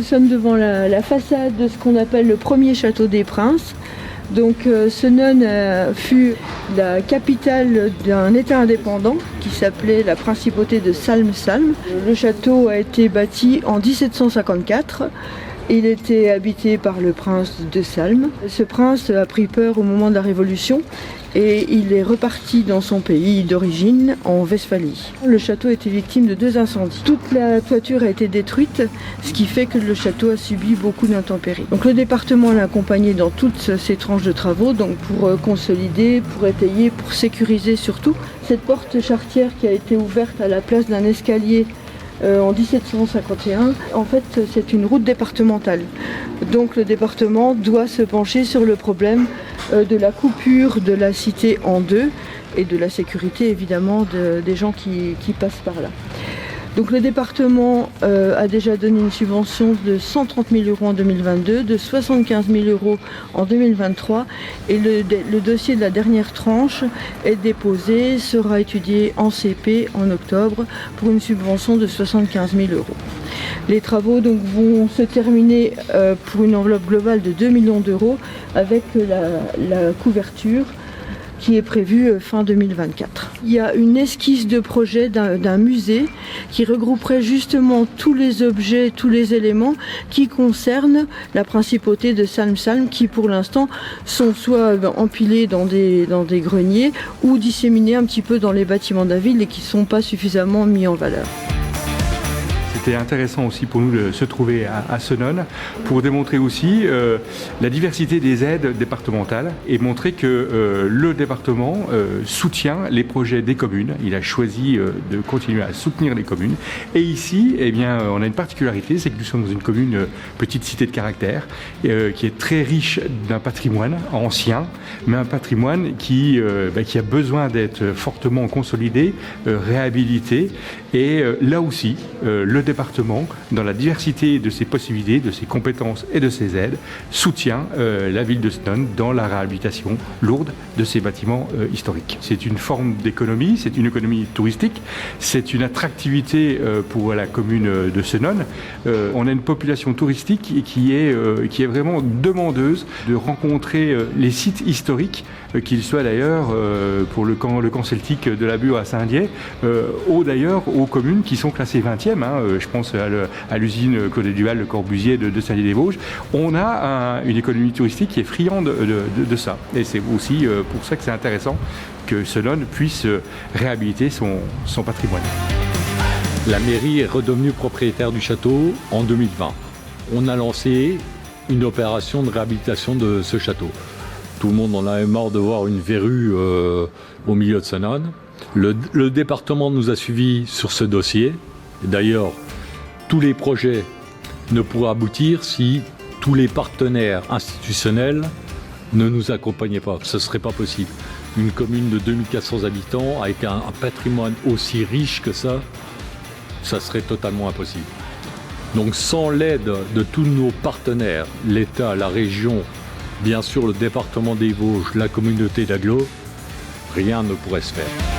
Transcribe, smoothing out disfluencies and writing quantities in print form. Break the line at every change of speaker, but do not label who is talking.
sommes devant la façade de ce qu'on appelle le premier château des Princes. Donc Senones fut la capitale d'un État indépendant qui s'appelait la principauté de Salm-Salm. Le château a été bâti en 1754. Il était habité par le prince de Salm. Ce prince a pris peur au moment de la Révolution et il est reparti dans son pays d'origine, en Westphalie. Le château a été victime de 2 incendies. Toute la toiture a été détruite, ce qui fait que le château a subi beaucoup d'intempéries. Donc le département l'a accompagné dans toutes ces tranches de travaux, donc pour consolider, pour étayer, pour sécuriser surtout. Cette porte charretière qui a été ouverte à la place d'un escalier en 1751, en fait c'est une route départementale. Donc le département doit se pencher sur le problème de la coupure de la cité en deux et de la sécurité évidemment des gens qui passent par là. Donc le département a déjà donné une subvention de 130 000 € en 2022, de 75 000 € en 2023 et le dossier de la dernière tranche est déposé, sera étudié en CP en octobre pour une subvention de 75 000 €. Les travaux donc vont se terminer pour une enveloppe globale de 2 millions d'euros avec la couverture qui est prévu fin 2024. Il y a une esquisse de projet d'un musée qui regrouperait justement tous les objets, tous les éléments qui concernent la principauté de Salm-Salm qui pour l'instant sont soit empilés dans des greniers ou disséminés un petit peu dans les bâtiments de la ville et qui ne sont pas suffisamment mis en valeur.
C'était intéressant aussi pour nous de se trouver à Senones pour démontrer aussi la diversité des aides départementales et montrer que le département soutient les projets des communes. Il a choisi de continuer à soutenir les communes. Et ici, eh bien, on a une particularité, c'est que nous sommes dans une commune, petite cité de caractère, qui est très riche d'un patrimoine ancien, mais un patrimoine qui a besoin d'être fortement consolidé, réhabilité. Et là aussi, le département, dans la diversité de ses possibilités, de ses compétences et de ses aides, soutient la ville de Senones dans la réhabilitation lourde de ces bâtiments historiques. C'est une forme d'économie, c'est une économie touristique, c'est une attractivité pour la commune de Senones. On a une population touristique qui est vraiment demandeuse de rencontrer les sites historiques, qu'ils soient d'ailleurs pour le camp celtique de la Bure à Saint-Dié, ou d'ailleurs aux communes qui sont classées 20e, je pense à l'usine Claude Duval, le Corbusier de Saint-Dié-des-Vosges. On a une économie touristique qui est friande de ça. Et c'est aussi pour ça que c'est intéressant que Senones puisse réhabiliter son patrimoine.
La mairie est redevenue propriétaire du château en 2020. On a lancé une opération de réhabilitation de ce château. Tout le monde en avait marre de voir une verrue au milieu de Senones. Le département nous a suivis sur ce dossier. D'ailleurs, tous les projets ne pourraient aboutir si tous les partenaires institutionnels ne nous accompagnaient pas. Ce ne serait pas possible. Une commune de 2400 habitants avec un patrimoine aussi riche que ça serait totalement impossible. Donc sans l'aide de tous nos partenaires, l'État, la région, bien sûr le département des Vosges, la communauté d'agglo, rien ne pourrait se faire.